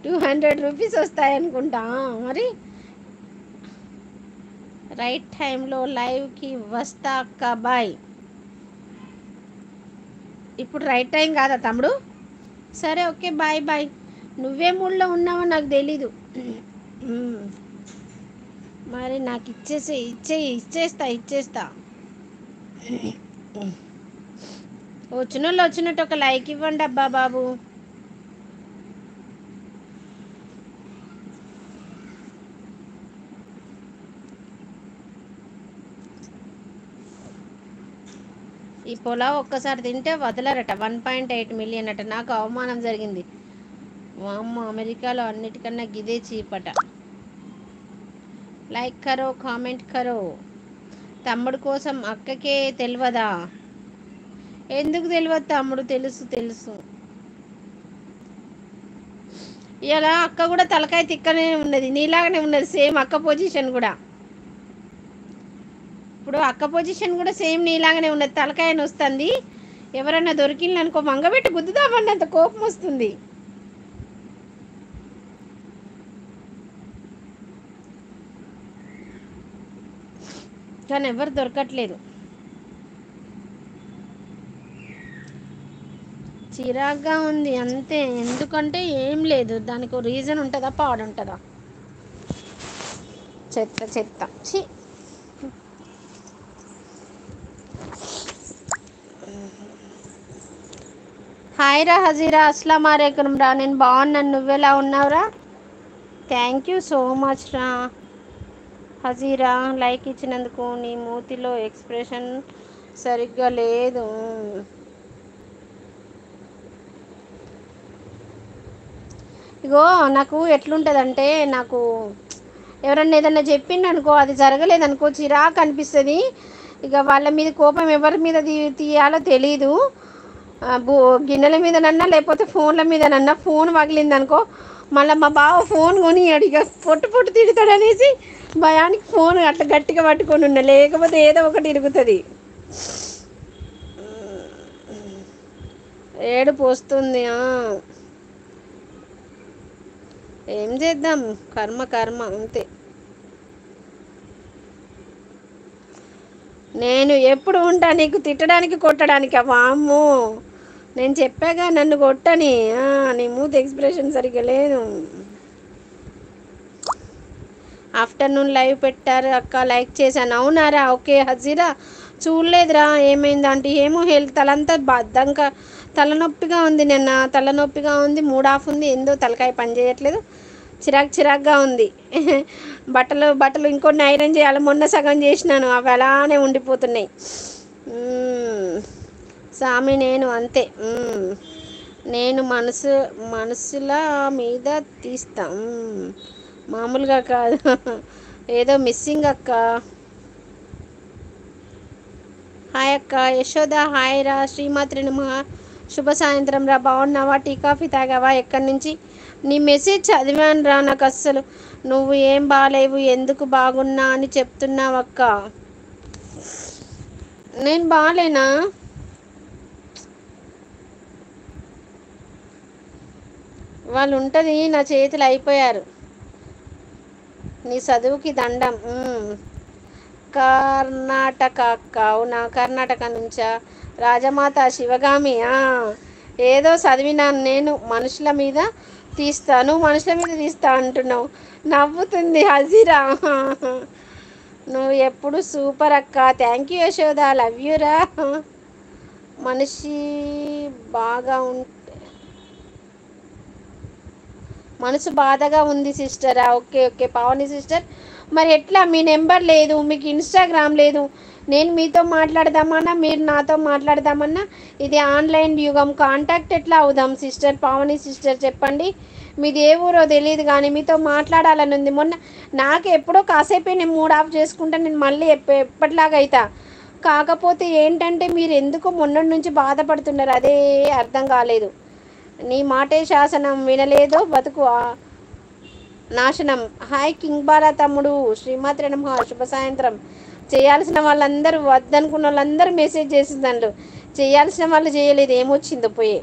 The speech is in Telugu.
200 రూపీస్ వస్తాయనుకుంటా మరి. రైట్ టైంలో లైవ్కి వస్తా అక్క బాయ్. ఇప్పుడు రైట్ టైం కాదా తమ్ముడు? సరే ఓకే బాయ్ బాయ్. నువ్వే మూడ్లో ఉన్నావో నాకు తెలీదు. మరి నాకు ఇచ్చేస్తా. వచ్చినోళ్ళు వచ్చినట్టు ఒక లైక్ ఇవ్వండి అబ్బా బాబు. ఈ పొలావ్ ఒక్కసారి తింటే వదలరట. 1.8 మిలియన్ అట. నాకు అవమానం జరిగింది. వామ్మ, అమెరికాలో అన్నిటికన్నా గిదే చీపట. లైక్ కరో, కామెంట్ కరో. తమ్ముడు కోసం అక్కకే తెలియదా? ఎందుకు తెలియదు తమ్ముడు? తెలుసు. ఇలా అక్క కూడా తలకాయ తిక్కనే ఉన్నది, నీలాగానే ఉన్నది సేమ్ అక్క పొజిషన్ కూడా. ఇప్పుడు అక్క పొజిషన్ కూడా సేమ్ నీలాగానే ఉన్నది, తలకాయని వస్తుంది. ఎవరన్నా దొరికిందనుకో మంగబెట్టి గుద్దుదామన్నంత కోపం వస్తుంది. కానీ ఎవరు దొరకట్లేదు. చిరాగ్గా ఉంది అంతే. ఎందుకంటే ఏం లేదు, దానికి రీజన్ ఉంటుందా పాడుంటుందా? చెత్త ఛీ. హాయ్ రా హజీరా, అస్సలం వాలేకుం రా. నేను బాగున్నాను, నువ్వెలా ఉన్నావురా? థ్యాంక్ యూ సో మచ్ రా హజీరా, లైక్ ఇచ్చినందుకు. నీ మూతిలో ఎక్స్ప్రెషన్ సరిగ్గా లేదు. ఇగో నాకు ఎట్లుంటుందంటే, నాకు ఎవరన్నా ఏదన్నా చెప్పిండనుకో, అది జరగలేదనుకో చిరాకు అనిపిస్తుంది. ఇక వాళ్ళ మీద కోపం ఎవరి మీద తీయాలో తెలీదు. గిన్నెల మీదనన్నా లేకపోతే ఫోన్ల మీదనన్నా. ఫోన్ పగిలిందనుకో మళ్ళీ మా బావ ఫోన్ కొని ఇక పొట్టు తిడతాడనేసి భయానికి ఫోన్ అట్లా గట్టిగా పట్టుకొని ఉన్నా, లేకపోతే ఏదో ఒకటి ఇరుగుతుంది. ఏడుపు వస్తుంది. ఏం చేద్దాం, కర్మ అంతే. నేను ఎప్పుడు ఉంటా నీకు తిట్టడానికి కొట్టడానికి? వామ్మో, నేను చెప్పాగా నన్ను కొట్టని. నీ మూత్ ఎక్స్ప్రెషన్ సరిగ్గా లేదు. ఆఫ్టర్నూన్ లైవ్ పెట్టారు అక్క, లైక్ చేశాను. అవునారా? ఓకే హజీరా, చూడలేదురా. ఏమైందంటే ఏమో హెల్త్ తలంతా బద్దంక తలనొప్పిగా ఉంది. నిన్న తలనొప్పిగా ఉంది, మూడ్ ఆఫ్ ఉంది, ఏందో తలకాయ పని చేయట్లేదు, చిరాగ్గా ఉంది. బట్టలు ఇంకొన్ని ఐరన్ చేయాలి, మొన్న సగం చేసినాను, అవి అలానే ఉండిపోతున్నాయి. సామి నేను అంతే. నేను మనసుల మీద తీస్తా, మామూలుగా కాదు. ఏదో మిస్సింగ్ అక్క. హాయ్ అక్క యశోద, హాయ్ రా. శ్రీమాత్రి నమః. శుభ సాయంత్రం రా. బాగున్నావా? టీ కాఫీ తాగావా? ఎక్కడి నుంచి? నీ మెసేజ్ చదివాను రా. నాకు అస్సలు నువ్వు ఏం బాగాలేవు, ఎందుకు బాగున్నా అని చెప్తున్నావక్క. నేను బాగాలేనా? వాళ్ళు ఉంటుంది, నా చేతులు అయిపోయారు. నీ చదువుకి దండం. కర్ణాటక అక్క. అవునా, కర్ణాటక నుంచా? రాజమాత శివగామి. ఏదో చదివినాను నేను. మనుషుల మీద తీస్తా అంటున్నావు. నవ్వుతుంది హజీరా. నువ్వు ఎప్పుడు సూపర్ అక్క. Thank you Yashoda, love you రా. మనిషి బాగా మనసు బాధగా ఉంది సిస్టరా. ఓకే పావని సిస్టర్, మరి ఎట్లా? మీ నెంబర్ లేదు, మీకు ఇన్స్టాగ్రామ్ లేదు, నేను మీతో మాట్లాడదామన్నా మీరు నాతో మాట్లాడదామన్నా ఇది ఆన్లైన్ యుగం, కాంటాక్ట్ ఎట్లా అవుదాం సిస్టర్? పావని సిస్టర్ చెప్పండి. మీది ఏ ఊరో తెలియదు కానీ మీతో మాట్లాడాలని ఉంది. మొన్న నాకు ఎప్పుడో కాసేపే నేను మూడ్ ఆఫ్ చేసుకుంటే నేను మళ్ళీ ఎప్పటిలాగా అవుతా. కాకపోతే ఏంటంటే మీరు ఎందుకు మొన్నటి నుంచి బాధపడుతున్నారు, అదే అర్థం కాలేదు. నీ మాటే శాసనం, వినలేదో బతుకు నాశనం. హాయ్ కింగ్ బాలా తమ్ముడు, శ్రీమాత్రి నమః. శుభ సాయంత్రం. చేయాల్సిన వాళ్ళందరూ వద్దనుకున్న వాళ్ళందరూ మెసేజ్ చేసిందండు, చేయాల్సిన వాళ్ళు చేయలేదు, ఏమొచ్చిందో పోయే.